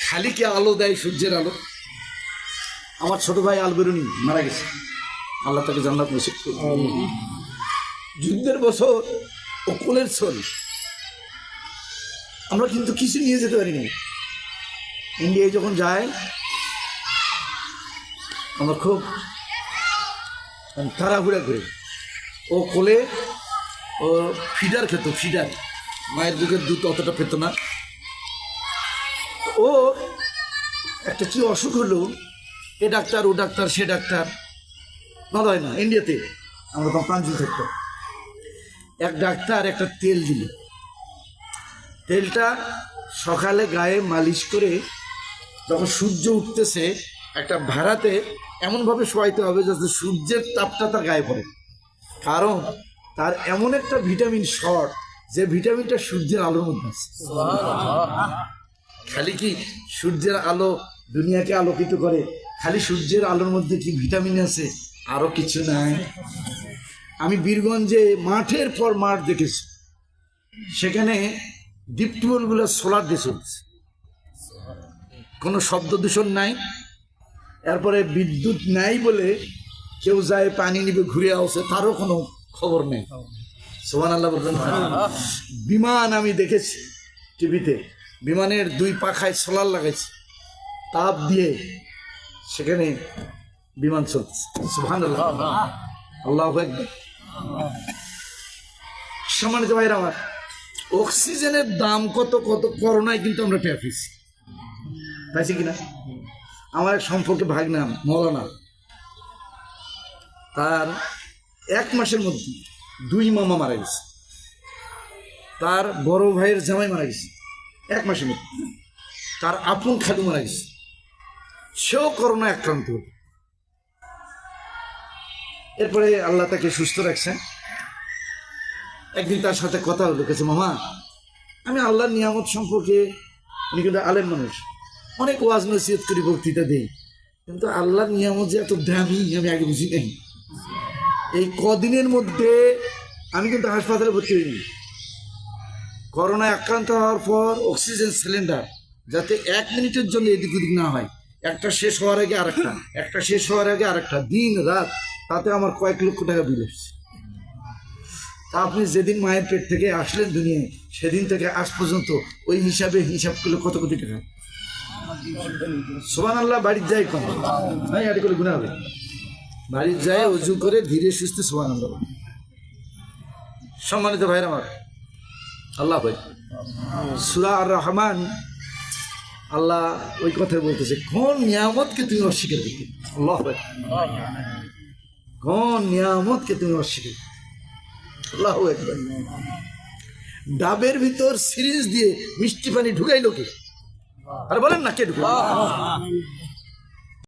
খালি কি আলো দেয়, সূর্যের আলো। আমার ছোট ভাই আলবেরুনি মারা গেছে, আল্লাহ তাকে জান্নাত নসিব করুন। যুদ্ধের বছর ও কোলের ছল, আমরা কিন্তু কিছু নিয়ে যেতে পারিনি। ইন্ডিয়ায় যখন যায় আমরা খুব তাড়াহুড়া করি। ও কোলে ও ফিডার খেত, ফিডার, মায়ের বুকের দুধ অতটা পেত না। ও একটা কি অসুখ হলো, এ ডাক্তার ও ডাক্তার সে ডাক্তার, ভালো হয় না। ইন্ডিয়াতে আমরা তখন প্রাঞ্জল থাকতাম। এক ডাক্তার একটা তেল দিল, তেলটা সকালে গায়ে মালিশ করে যখন সূর্য উঠতেছে একটা ভাড়াতে এমনভাবে শোয়াইতে হবে যাতে সূর্যের তাপটা তার গায়ে পড়ে, কারণ তার এমন একটা ভিটামিন শর্ট যে ভিটামিনটা সূর্যের আলোর মধ্যে আছে। খালি কি সূর্যের আলো দুনিয়াকে আলোকিত করে, খালি সূর্যের আলোর মধ্যে কি ভিটামিন আছে? আরো কিছু নাই। আমি বীরগঞ্জে মাঠের পর মাঠ দেখেছি, সেখানে ডিপ টিউবওয়েলগুলো সোলার দিয়ে চলছে, কোনো শব্দ দূষণ নাই। এরপরে বিদ্যুৎ নাই বলে কেউ যায় পানি নিবে ঘুরে আসে, তারও কোনো খবর নেই। সুবহানাল্লাহ বলবেন। বিমান আমি দেখেছি টিভিতে, বিমানের দুই পাখায় সোলার লাগাইছে, তাপ দিয়ে সেখানে বিমান চলছে। সুবহানাল্লাহ, আল্লাহু আকবার। সম্মানিত ভাইরা আমার, অক্সিজেনের দাম কত কত করোনায় কিন্তু আমরা টের পেয়েছি, পাইছি কিনা? আমার এক সম্পর্কে ভাগনা মৌলানা, তার 1 মাসের মধ্যে 2 মামা মারা গেছে, তার বড় ভাইয়ের জামাই মারা গেছে 1 মাসের মধ্যে, তার আপন খালু মারা গেছে, সেও করোনা আক্রান্ত হল। এরপরে আল্লাহ তাকে সুস্থ রাখছেন। একদিন তার সাথে কথা হলো, কাছে মামা আমি আল্লাহর নিয়ামত সম্পর্কে, উনি কিন্তু আলেম মানুষ, অনেক ওয়াজ নসিহত করি, বক্তৃতা দেই, কিন্তু আল্লাহর নিয়ামত যে এত দামি আমি আগে বুঝি নাই। এই কদিনের মধ্যে আমি কিন্তু হাসপাতালে ভর্তি হইনি। করোনায় আক্রান্ত হওয়ার পর অক্সিজেন সিলিন্ডার যাতে 1 মিনিটের জন্য এদিক ওদিক না হয়, একটা শেষ হওয়ার আগে আরেকটা, একটা শেষ হওয়ার আগে আরেকটা, দিন রাত, তাতে আমার কয়েক লক্ষ টাকা বিল এসেছে। তা আপনি যেদিন মায়ের পেট থেকে আসলেন দুনিয়ায়, সেদিন থেকে আজ পর্যন্ত ওই হিসাব করলে কত কোটি টাকা। সুবহানাল্লাহ। বাড়ির যাই কম ভাই, আরে করে গুনাহ হবে। বাড়ির যায় ওযু করে ধীরে সুস্থে সুবহানাল্লাহ। সম্মানিত ভাইরা আমার, আল্লাহ ভাই সূরা আর রহমান, আল্লাহ ওই কথাই বলতেছে, কোন নিয়ামতকে তুমি অস্বীকার করতে? আল্লাহ ভাই, কোন নিয়ামতকে তুমি অস্বীকার? আল্লাহ একবার। ডাবের ভিতর সিরিঞ্জ দিয়ে মিষ্টি পানি ঢুকাইলো কে? আরে বলেন না, কে ঢুকাইলো?